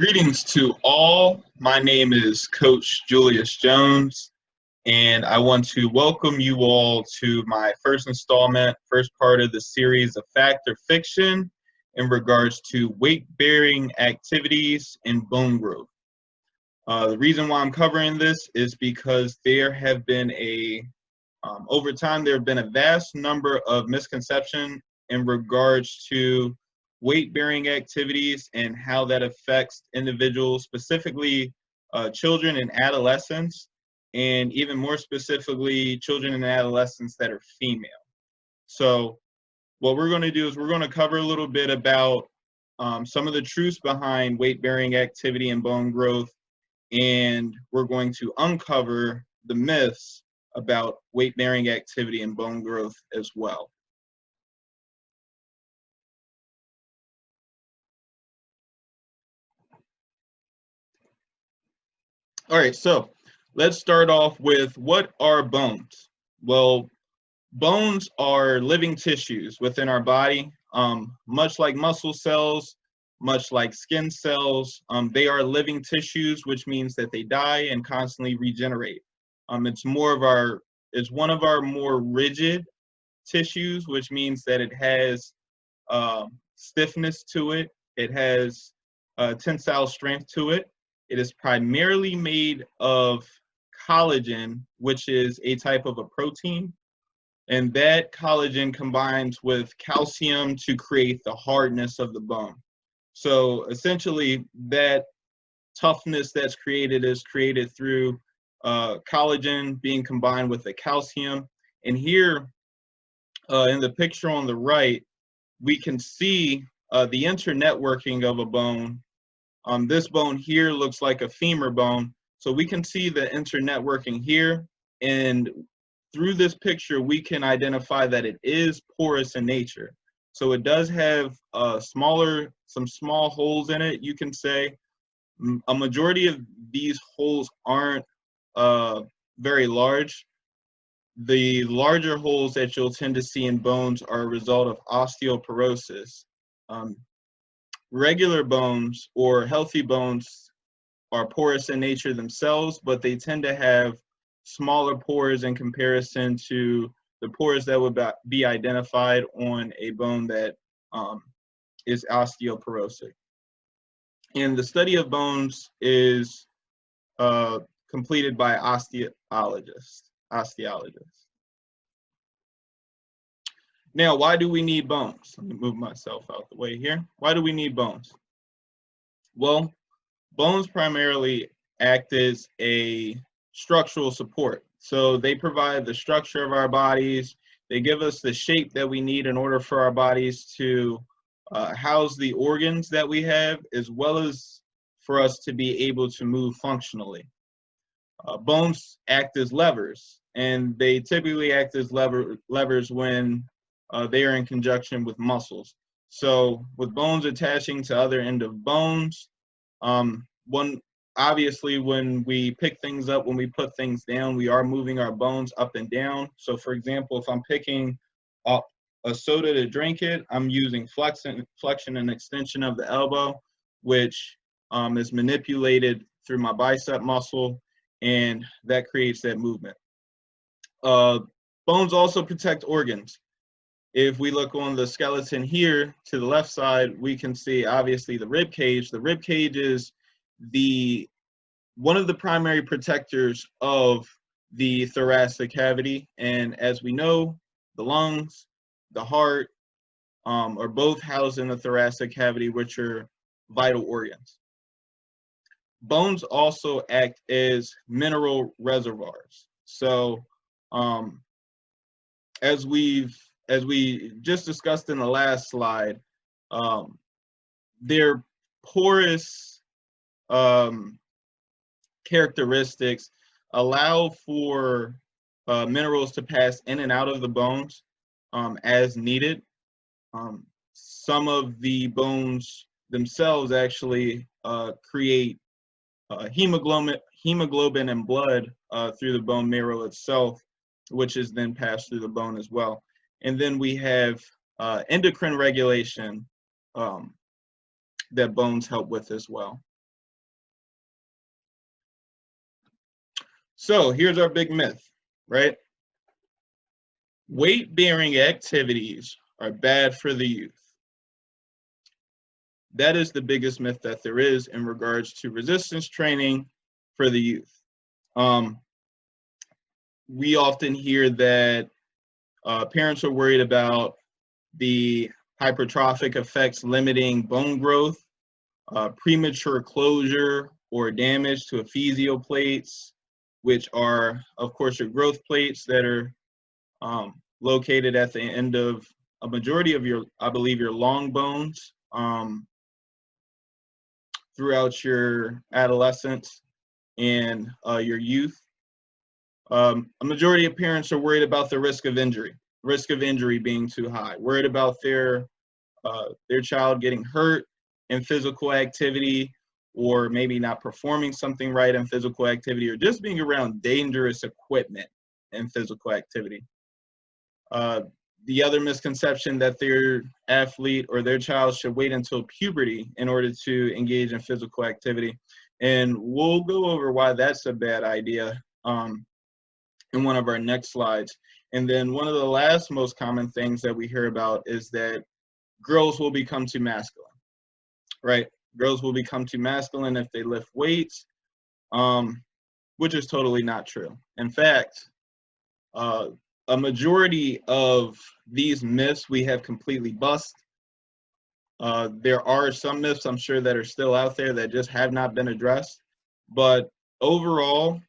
Greetings to all. My name is Coach Julius Jones, and I want to welcome you all to my first installment, first part of the series of Fact or Fiction in regards to weight-bearing activities and bone growth. The reason why I'm covering this is because there have been over time, there have been a vast number of misconceptions in regards to weight-bearing activities and how that affects individuals, specifically children and adolescents, and even more specifically, children and adolescents that are female. So what we're going to do is we're going to cover a little bit about some of the truths behind weight-bearing activity and bone growth, and we're going to uncover the myths about weight-bearing activity and bone growth as well. All right, so let's start off with what are bones? Well, bones are living tissues within our body, much like muscle cells, much like skin cells. They are living tissues, which means that they die and constantly regenerate. It's one of our more rigid tissues, which means that it has stiffness to it. It has tensile strength to it. It is primarily made of collagen, which is a type of a protein. And that collagen combines with calcium to create the hardness of the bone. So essentially, that toughness that's created is created through collagen being combined with the calcium. And here in the picture on the right, we can see the internetworking of a bone. This bone here looks like a femur bone. So we can see the internetworking here. And through this picture, we can identify that it is porous in nature. So it does have some small holes in it, you can say. A majority of these holes aren't very large. The larger holes that you'll tend to see in bones are a result of osteoporosis. Regular bones or healthy bones are porous in nature themselves, but they tend to have smaller pores in comparison to the pores that would be identified on a bone that is osteoporotic. And the study of bones is completed by osteologists. Now, why do we need bones? Let me move myself out the way here. Why do we need bones? Well, bones primarily act as a structural support. So they provide the structure of our bodies. They give us the shape that we need in order for our bodies to house the organs that we have, as well as for us to be able to move functionally. Bones act as levers, and they typically act as levers when they are in conjunction with muscles. So with bones attaching to other end of bones, obviously when we pick things up, when we put things down, we are moving our bones up and down. So for example, if I'm picking up a soda to drink it, I'm using flexion and extension of the elbow, which is manipulated through my bicep muscle, and that creates that movement. Bones also protect organs. If we look on the skeleton here to the left side, we can see obviously the rib cage. The rib cage is one of the primary protectors of the thoracic cavity. And as we know, the lungs, the heart are both housed in the thoracic cavity, which are vital organs. Bones also act as mineral reservoirs. So as we just discussed in the last slide, their porous characteristics allow for minerals to pass in and out of the bones as needed. Some of the bones themselves actually create hemoglobin and blood through the bone marrow itself, which is then passed through the bone as well. And then we have endocrine regulation that bones help with as well. So here's our big myth, right? Weight-bearing activities are bad for the youth. That is the biggest myth that there is in regards to resistance training for the youth. We often hear that parents are worried about the hypertrophic effects limiting bone growth, premature closure or damage to epiphyseal plates, which are, of course, your growth plates that are located at the end of a majority of your, I believe, your long bones throughout your adolescence and your youth. A majority of parents are worried about the risk of injury being too high, worried about their child getting hurt in physical activity, or maybe not performing something right in physical activity, or just being around dangerous equipment in physical activity. The other misconception that their athlete or their child should wait until puberty in order to engage in physical activity. And we'll go over why that's a bad idea in one of our next slides. And then one of the last most common things that we hear about is that girls will become too masculine, right? Girls will become too masculine if they lift weights, which is totally not true. In fact, a majority of these myths we have completely busted. There are some myths, I'm sure, that are still out there that just have not been addressed. But overall,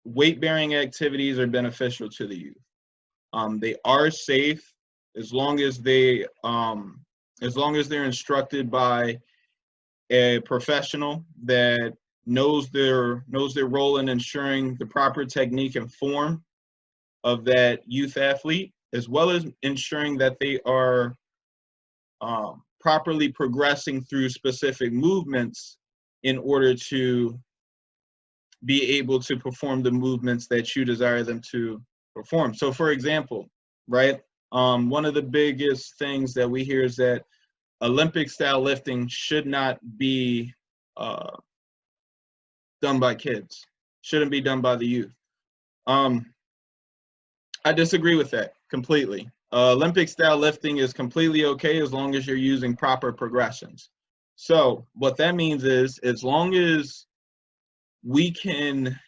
weight-bearing activities are beneficial to the youth. They are safe as long as they're instructed by a professional that knows their role in ensuring the proper technique and form of that youth athlete, as well as ensuring that they are properly progressing through specific movements in order to be able to perform the movements that you desire them to perform. So for example, right, one of the biggest things that we hear is that Olympic style lifting should not be done by kids, shouldn't be done by the youth. I disagree with that completely. Olympic style lifting is completely okay as long as you're using proper progressions. So what that means is, as long as we can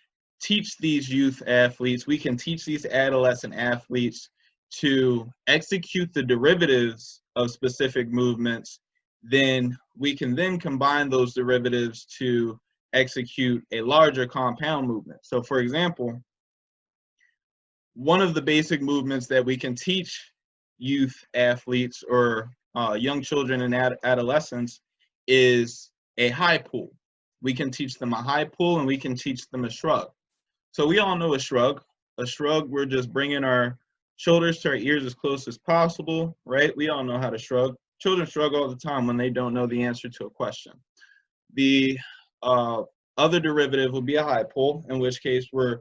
teach these youth athletes, we can teach these adolescent athletes to execute the derivatives of specific movements, then we can then combine those derivatives to execute a larger compound movement. So for example, one of the basic movements that we can teach youth athletes or young children and adolescents is a high pull. We can teach them a high pull and we can teach them a shrug. So we all know a shrug. A shrug, we're just bringing our shoulders to our ears as close as possible, right? We all know how to shrug. Children shrug all the time when they don't know the answer to a question. The other derivative will be a high pull, in which case we're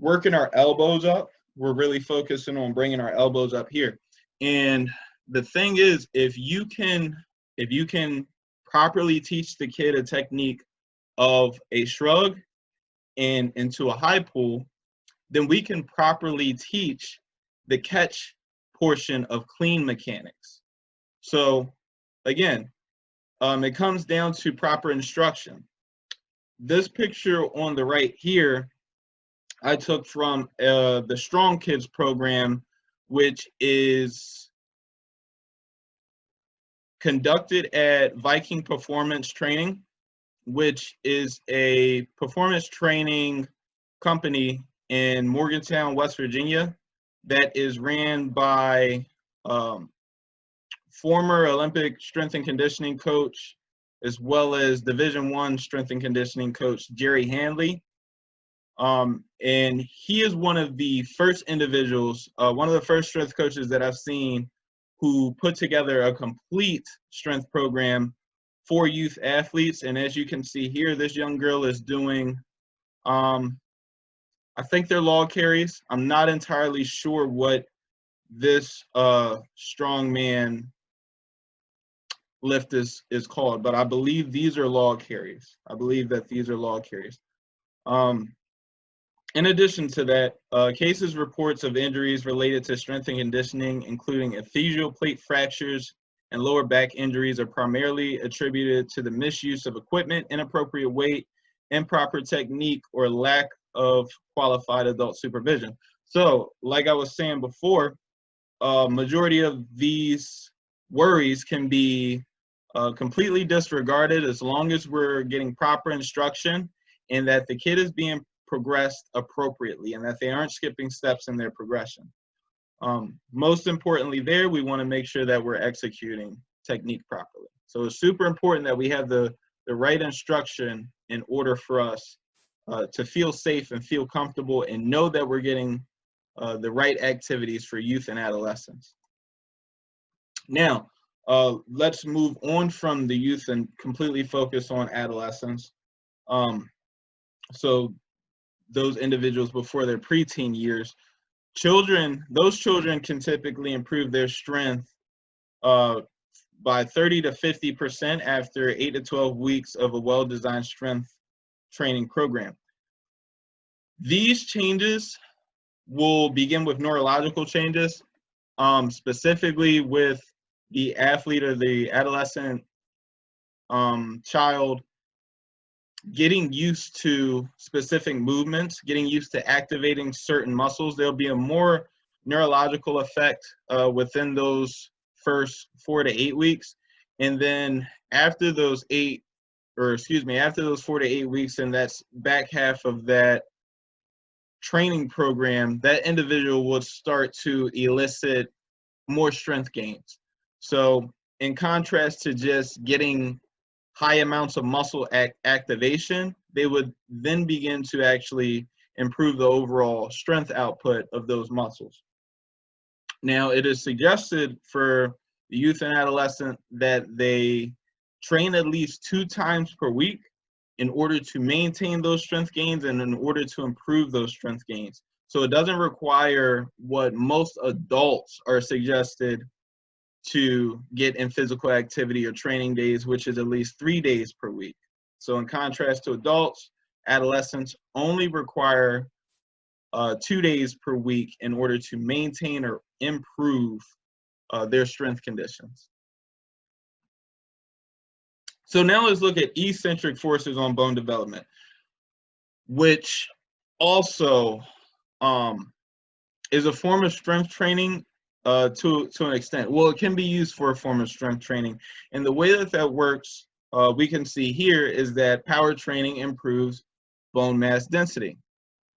working our elbows up. We're really focusing on bringing our elbows up here. And the thing is, if you can properly teach the kid a technique of a shrug and into a high pull, then we can properly teach the catch portion of clean mechanics. So again, it comes down to proper instruction. This picture on the right here, I took from the Strong Kids program, which is conducted at Viking Performance Training, which is a performance training company in Morgantown, West Virginia, that is ran by former Olympic strength and conditioning coach, as well as Division I strength and conditioning coach, Jerry Handley. And he is one of the first individuals, one of the first strength coaches that I've seen who put together a complete strength program for youth athletes. And as you can see here, this young girl is doing, I think they're log carries. I'm not entirely sure what this strongman lift is called, but I believe these are log carries. I believe that these are log carries. In addition to that, cases reports of injuries related to strength and conditioning, including esophageal plate fractures and lower back injuries, are primarily attributed to the misuse of equipment, inappropriate weight, improper technique, or lack of qualified adult supervision. So, like I was saying before, majority of these worries can be completely disregarded as long as we're getting proper instruction and that the kid is being progressed appropriately and that they aren't skipping steps in their progression. Most importantly there, we want to make sure that we're executing technique properly. So it's super important that we have the right instruction in order for us to feel safe and feel comfortable and know that we're getting the right activities for youth and adolescents. Now, let's move on from the youth and completely focus on adolescents. So those individuals before their preteen years, those children can typically improve their strength by 30 to 50% after 8 to 12 weeks of a well-designed strength training program. These changes will begin with neurological changes, specifically with the athlete or the adolescent child getting used to specific movements, getting used to activating certain muscles. There'll be a more neurological effect within those first 4 to 8 weeks. And then after those 4 to 8 weeks, and that's back half of that training program, that individual would start to elicit more strength gains. So in contrast to just getting high amounts of muscle activation, they would then begin to actually improve the overall strength output of those muscles. Now, it is suggested for the youth and adolescent that they train at least 2 times per week in order to maintain those strength gains and in order to improve those strength gains. So it doesn't require what most adults are suggested to get in physical activity or training days, which is at least 3 days per week. So in contrast to adults, adolescents only require 2 days per week in order to maintain or improve their strength conditions. So now let's look at eccentric forces on bone development, which also is a form of strength training to an extent. Well, it can be used for a form of strength training. And the way that that works, we can see here, is that power training improves bone mass density.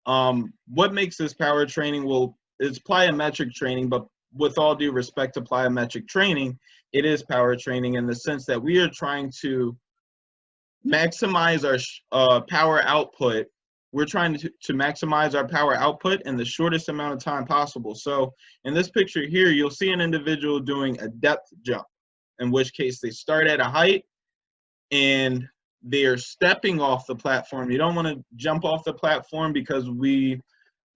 What makes this power training? Well, it's plyometric training, but with all due respect to plyometric training, it is power training in the sense that we are trying to maximize our power output. We're trying to maximize our power output in the shortest amount of time possible. So in this picture here, you'll see an individual doing a depth jump, in which case they start at a height and they are stepping off the platform. You don't want to jump off the platform because we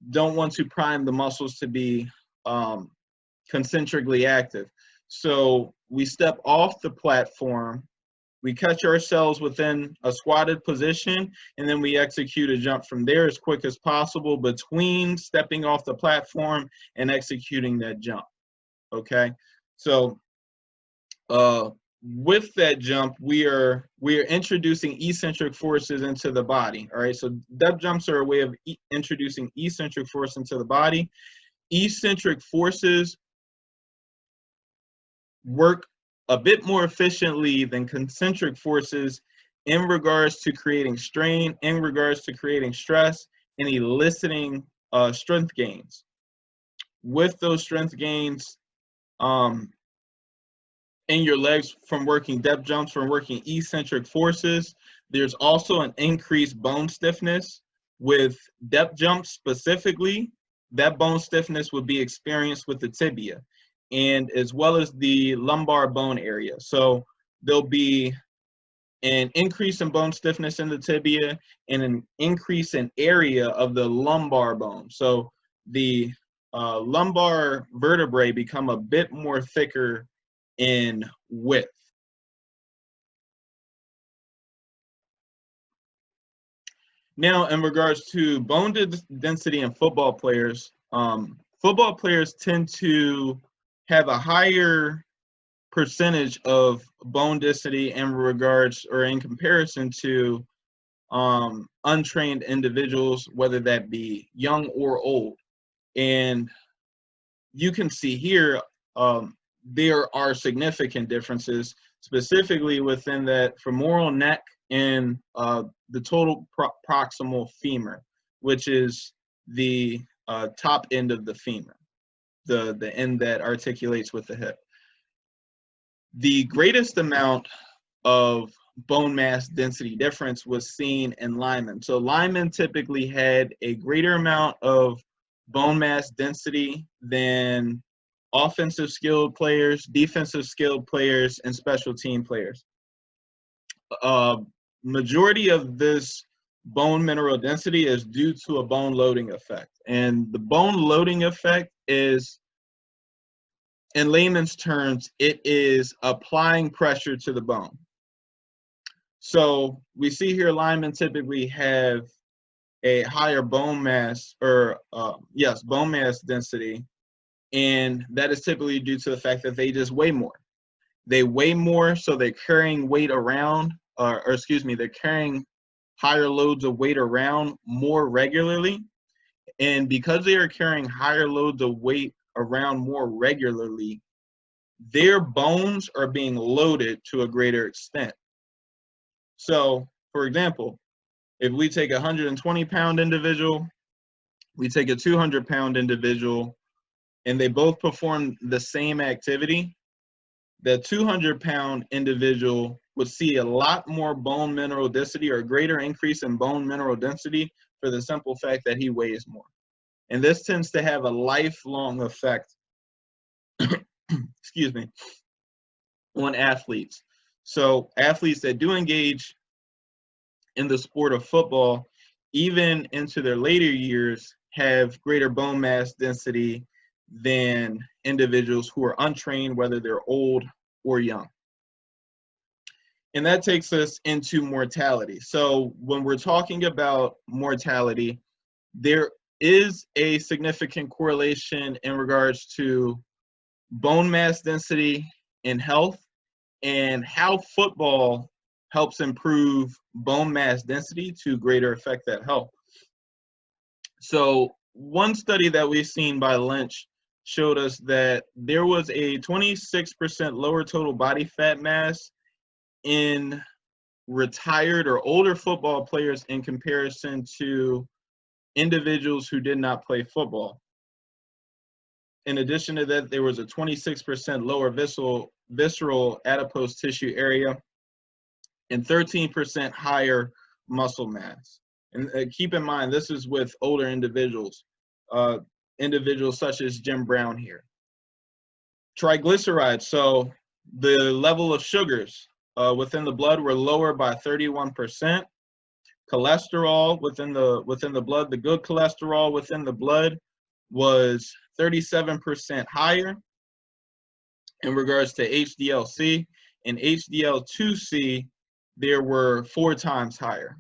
don't want to prime the muscles to be concentrically active. So we step off the platform, we catch ourselves within a squatted position, and then we execute a jump from there as quick as possible between stepping off the platform and executing that jump. Okay, so with that jump, we are introducing eccentric forces into the body. All right, so depth jumps are a way of introducing eccentric force into the body. Eccentric forces work a bit more efficiently than concentric forces in regards to creating strain, in regards to creating stress, and eliciting strength gains. With those strength gains in your legs from working depth jumps, from working eccentric forces, there's also an increased bone stiffness. With depth jumps specifically, that bone stiffness would be experienced with the tibia, and as well as the lumbar bone area. So there'll be an increase in bone stiffness in the tibia and an increase in area of the lumbar bone. So the lumbar vertebrae become a bit more thicker in width. Now, in regards to bone density in football players tend to have a higher percentage of bone density in regards or in comparison to untrained individuals, whether that be young or old. And you can see here there are significant differences, specifically within that femoral neck and the total proximal femur, which is the top end of the femur, the end that articulates with the hip. The greatest amount of bone mass density difference was seen in linemen. So linemen typically had a greater amount of bone mass density than offensive skilled players, defensive skilled players, and special team players. Majority of this bone mineral density is due to a bone loading effect. And the bone loading effect is, in layman's terms, it is applying pressure to the bone. So we see here linemen typically have a higher bone mass, or bone mass density, and that is typically due to the fact that they just weigh more. They weigh more, so they're carrying weight around, they're carrying higher loads of weight around more regularly. And because they are carrying higher loads of weight around more regularly, their bones are being loaded to a greater extent. So, for example, if we take a 120-pound individual, we take a 200-pound individual, and they both perform the same activity, the 200-pound individual would see a lot more bone mineral density, or a greater increase in bone mineral density, for the simple fact that he weighs more. And this tends to have a lifelong effect, excuse me, on athletes. So athletes that do engage in the sport of football, even into their later years, have greater bone mass density than individuals who are untrained, whether they're old or young. And that takes us into mortality. So when we're talking about mortality, there is a significant correlation in regards to bone mass density and health, and how football helps improve bone mass density to greater effect that health. So one study that we've seen by Lynch showed us that there was a 26% lower total body fat mass in retired or older football players in comparison to individuals who did not play football. In addition to that, there was a 26% lower visceral adipose tissue area and 13% higher muscle mass. And keep in mind, this is with older individuals, individuals such as Jim Brown here. Triglycerides, so the level of sugars within the blood were lower by 31%. Cholesterol within the blood, the good cholesterol within the blood, was 37% higher in regards to HDL-C, and HDL-2C, there were 4 times higher.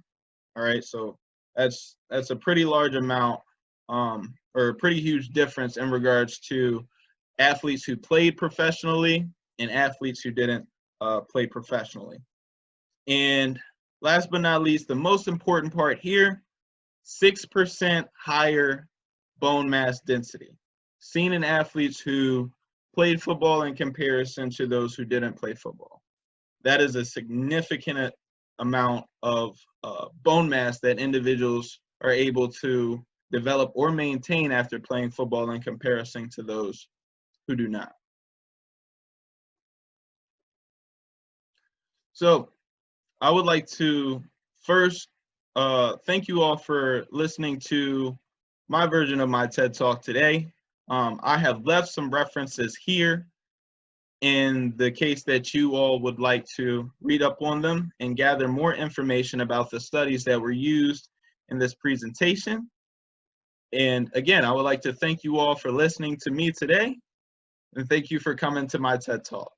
All right, so that's a pretty large amount, or a pretty huge difference in regards to athletes who played professionally and athletes who didn't play professionally. And last but not least, the most important part here, 6% higher bone mass density seen in athletes who played football in comparison to those who didn't play football. That is a significant amount of bone mass that individuals are able to develop or maintain after playing football in comparison to those who do not. So I would like to first thank you all for listening to my version of my TED Talk today. I have left some references here in the case that you all would like to read up on them and gather more information about the studies that were used in this presentation. And again, I would like to thank you all for listening to me today, and thank you for coming to my TED Talk.